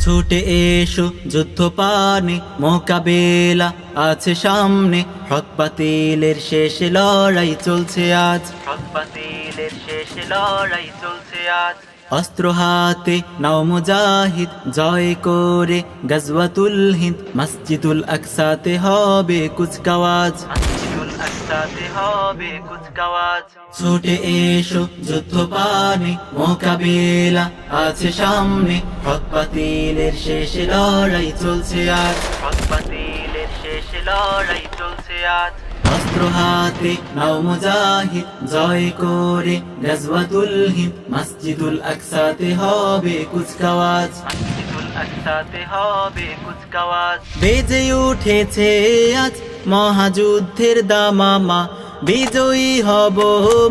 ছুটে এসো যুদ্ধ পানে মোকাবেলা আছে সামনে, হক বাতিলের শেষ লড়াই চলছে আজ, হক বাতিলের শেষ লড়াই চলছে আজ। অস্ত্র হাতে নাও মুজাহিদ, জয় করে গজওয়াতুল হিন্দ, মসজিদুল আকসাতে হবে কুচকাওয়াজ, মসজিদুল আকসাতে হবে কুচকাওয়াজ। ছুটে এসো যুদ্ধ পানে মোকাবেলা আছে সামনে, হক বাতিলের শেষ লড়াই চলছে আজ, হক বাতিলের শেষ লড়াই চলছে আজ। অস্ত্র হাতে নাও মুজাহিদ, জয় করে গজওয়াতুল হিন্দ, মসজিদুল আকসাতে হবে কুচকাওয়াজ, মসজিদুল আকসাতে হবে কুচকাওয়াজ। বেজে উঠেছে আজ মহাযুদ্ধের দামামা, বিজয়ী হব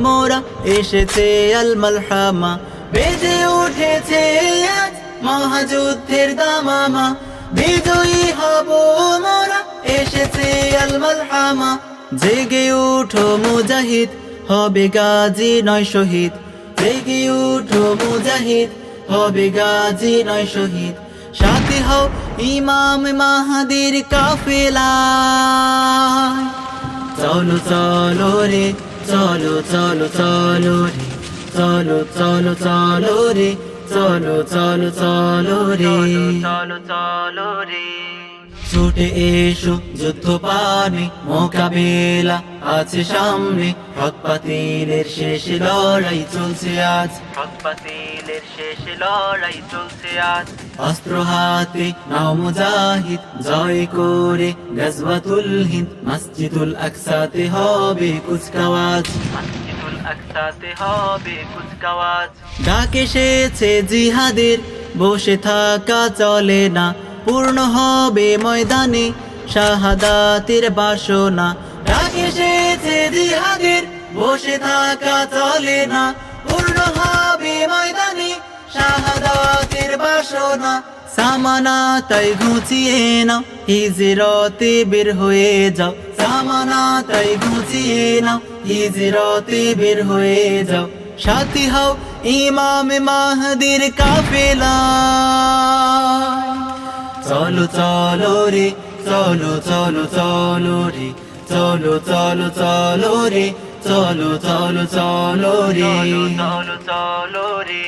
মোরা, এসেছে আল মালহামা। বেজে উঠেছে আজ মহাযুদ্ধের দামামা, বিজয়ী হব মোরা, এসেছে আল মালহামা। জেগে উঠো মুজাহিদ, হবে গাজী নয় শহীদ, জেগে উঠো মুজাহিদ, হবে গাজী নয় শহীদ। সাথী হও ইমাম মাহাদির কাফেলায়, চলো চলো রে, চলো চলো চলো রে, চলো চলো চলো রে, চলো চলো চলো রে, চলো চলো রে। ছুটে এসো যুদ্ধ পানে মোকাবেলা আছে সামনে, হক বাতিলের শেষ লড়াই চলছে আজ, হক বাতিলের শেষ লড়াই চলছে আজ। অস্ত্র হাতে নাও মুজাহিদ, জয় করে গজওয়াতুল হিন্দ, মসজিদুল আকসাতে হবে কুচকাওয়াজ, মসজিদুল আকসাতে হবে কুচকাওয়াজ। ডাক এসেছে জিহাদের, বসে থাকা চলে না, পূর্ণ হবে ময়দানে শাহাদাতের বাসনা। ডাক এসেছে জিহাদের, বসে থাকা চলে না, পূর্ণ হবে ময়দানে শাহাদাতের বাসনা। সামানা তাই ঘুচিয়ে নাও, হিজরতে বের হয়ে যাও, সামানা তাই ঘুচিয়ে নাও, হিজরতে বের হয়ে যাও। সাথী হও ইমাম মাহদির কাফেলা, চলো চলো রে, চলো চলো চলো রে, চলো চলো চলো রে, চলো চলো চলো রে, চলো চলো রে।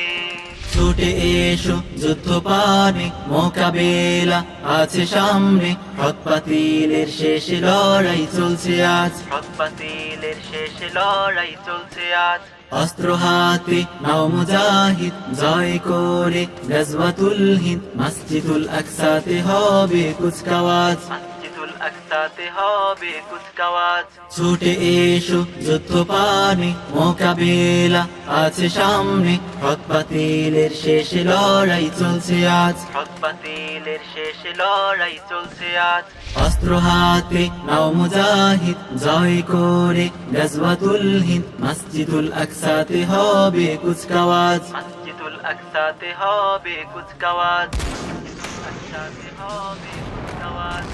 ছুটে এসো যুদ্ধ পানে মোকাবেলা আছে সামনে, হক বাতিলের শেষ লড়াই চলছে আজ, হক বাতিলের শেষ লড়াই চলছে আজ। অস্ত্র হাতে নাও মুজাহিদ, জয় করে গজওয়াতুল হিন্দ, মসজিদুল আকসাতে হবে কুচকাওয়াজ, মসজিদুল আকসাতে হবে কুচকাওয়াজ। ছুটে এসো যুদ্ধ পানে মোকাবেলা আছে সামনে, হক বাতিলের শেষ লড়াই চলছে আজ, হক বাতিলের শেষ লড়াই চলছে আজ। অস্ত্র হাতে নাও মুজাহিদ, জয় করে গজওয়াতুল হিন্দ, মসজিদুল আকসাতে হবে কুচকাওয়াজ, মসজিদুল আকসাতে হবে কুচকাওয়াজ, আকসাতে হবে কুচকাওয়াজ।